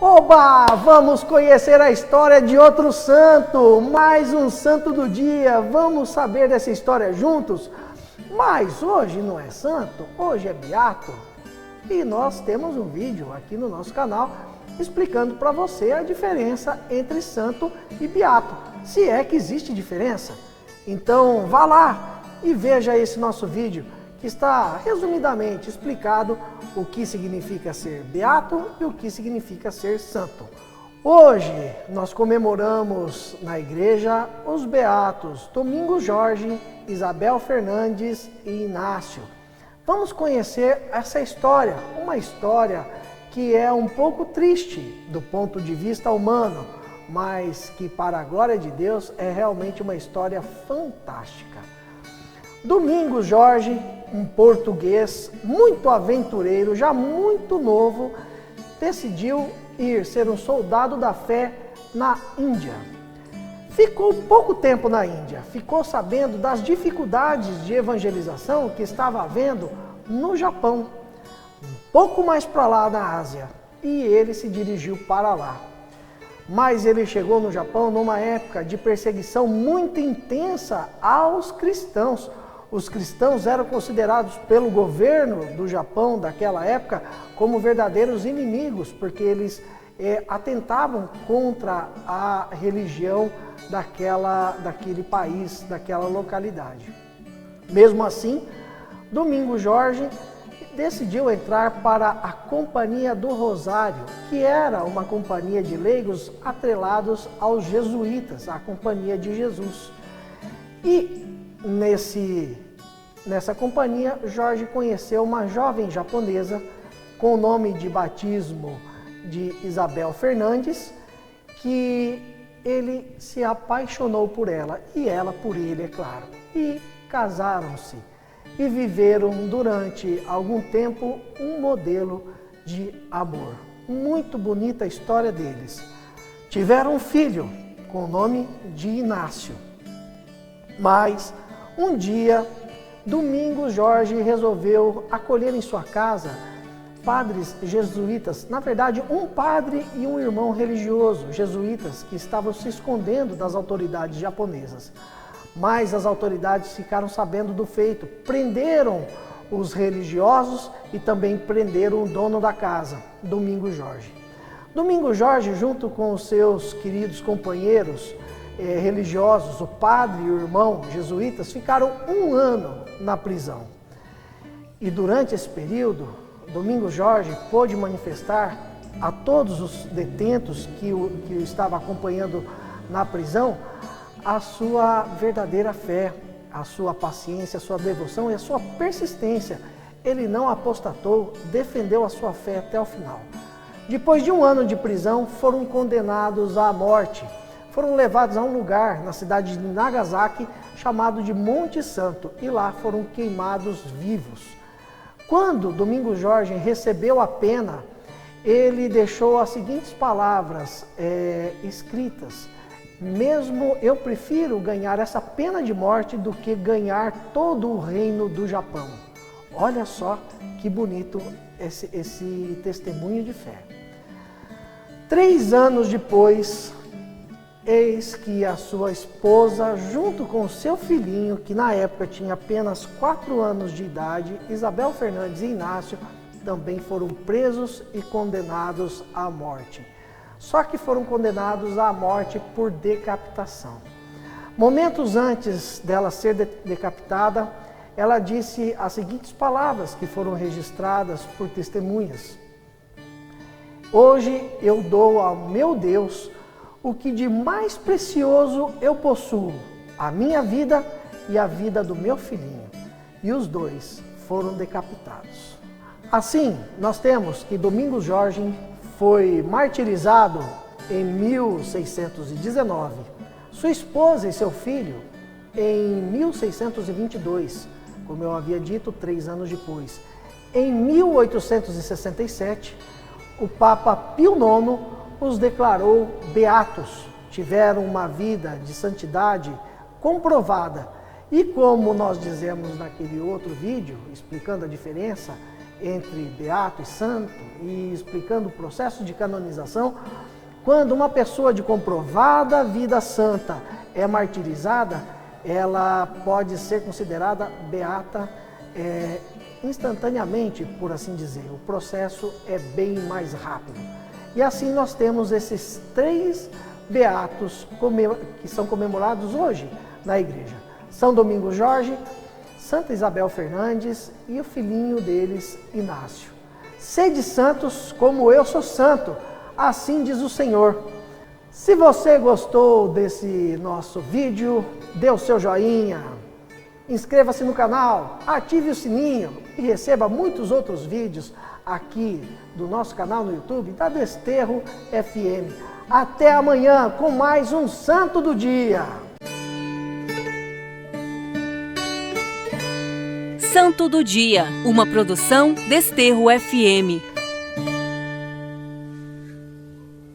Oba! Vamos conhecer a história de outro santo, mais um santo do dia. Vamos saber dessa história juntos? Mas hoje não é santo, hoje é beato. E nós temos um vídeo aqui no nosso canal explicando para você a diferença entre santo e beato, se é que existe diferença. Então vá lá e veja esse nosso vídeo, que está resumidamente explicado o que significa ser beato e o que significa ser santo. Hoje nós comemoramos na igreja os beatos Domingos Jorge, Isabel Fernandes e Inácio. Vamos conhecer essa história, uma história que é um pouco triste do ponto de vista humano, mas que para a glória de Deus é realmente uma história fantástica. Domingos Jorge, um português muito aventureiro, já muito novo, decidiu ir ser um soldado da fé na Índia. Ficou pouco tempo na Índia, ficou sabendo das dificuldades de evangelização que estava havendo no Japão, um pouco mais para lá na Ásia, e ele se dirigiu para lá. Mas ele chegou no Japão numa época de perseguição muito intensa aos cristãos. Os cristãos eram considerados pelo governo do Japão daquela época como verdadeiros inimigos, porque eles atentavam contra a religião daquele país, daquela localidade. Mesmo assim, Domingos Jorge decidiu entrar para a Companhia do Rosário, que era uma companhia de leigos atrelados aos jesuítas, a Companhia de Jesus. E nessa companhia, Jorge conheceu uma jovem japonesa com o nome de batismo de Isabel Fernandes, que ele se apaixonou por ela e ela por ele, é claro. E casaram-se e viveram durante algum tempo um modelo de amor. Muito bonita a história deles. Tiveram um filho com o nome de Inácio. Mas um dia, Domingos Jorge resolveu acolher em sua casa padres jesuítas, na verdade um padre e um irmão religioso, jesuítas, que estavam se escondendo das autoridades japonesas. Mas as autoridades ficaram sabendo do feito, prenderam os religiosos e também prenderam o dono da casa, Domingos Jorge. Domingos Jorge, junto com os seus queridos companheiros religiosos, o padre e o irmão jesuítas, ficaram um ano na prisão. E durante esse período, Domingos Jorge pôde manifestar a todos os detentos que o estavam acompanhando na prisão a sua verdadeira fé, a sua paciência, a sua devoção e a sua persistência. Ele não apostatou, defendeu a sua fé até o final. Depois de um ano de prisão, foram condenados à morte. Foram levados a um lugar na cidade de Nagasaki chamado de Monte Santo e lá foram queimados vivos. Quando Domingos Jorge recebeu a pena, ele deixou as seguintes palavras escritas: mesmo eu prefiro ganhar essa pena de morte do que ganhar todo o reino do Japão. Olha só que bonito esse testemunho de fé. 3 anos depois, eis que a sua esposa, junto com o seu filhinho, que na época tinha apenas 4 anos de idade, Isabel Fernandes e Inácio, também foram presos e condenados à morte. Só que foram condenados à morte por decapitação. Momentos antes dela ser decapitada, ela disse as seguintes palavras que foram registradas por testemunhas: hoje eu dou ao meu Deus o que de mais precioso eu possuo, a minha vida e a vida do meu filhinho. E os dois foram decapitados. Assim, nós temos que Domingos Jorge foi martirizado em 1619, sua esposa e seu filho em 1622, como eu havia dito, 3 anos depois. Em 1867, o Papa Pio IX os declarou beatos, tiveram uma vida de santidade comprovada. E como nós dizemos naquele outro vídeo, explicando a diferença entre beato e santo e explicando o processo de canonização, quando uma pessoa de comprovada vida santa é martirizada, ela pode ser considerada beata instantaneamente, por assim dizer. O processo é bem mais rápido. E assim nós temos esses 3 beatos que são comemorados hoje na igreja. São Domingos Jorge, Santa Isabel Fernandes e o filhinho deles, Inácio. Sede santos como eu sou santo, assim diz o Senhor. Se você gostou desse nosso vídeo, dê o seu joinha, inscreva-se no canal, ative o sininho e receba muitos outros vídeos aqui do nosso canal no YouTube, da Desterro FM. Até amanhã com mais um Santo do Dia. Santo do Dia, uma produção Desterro FM.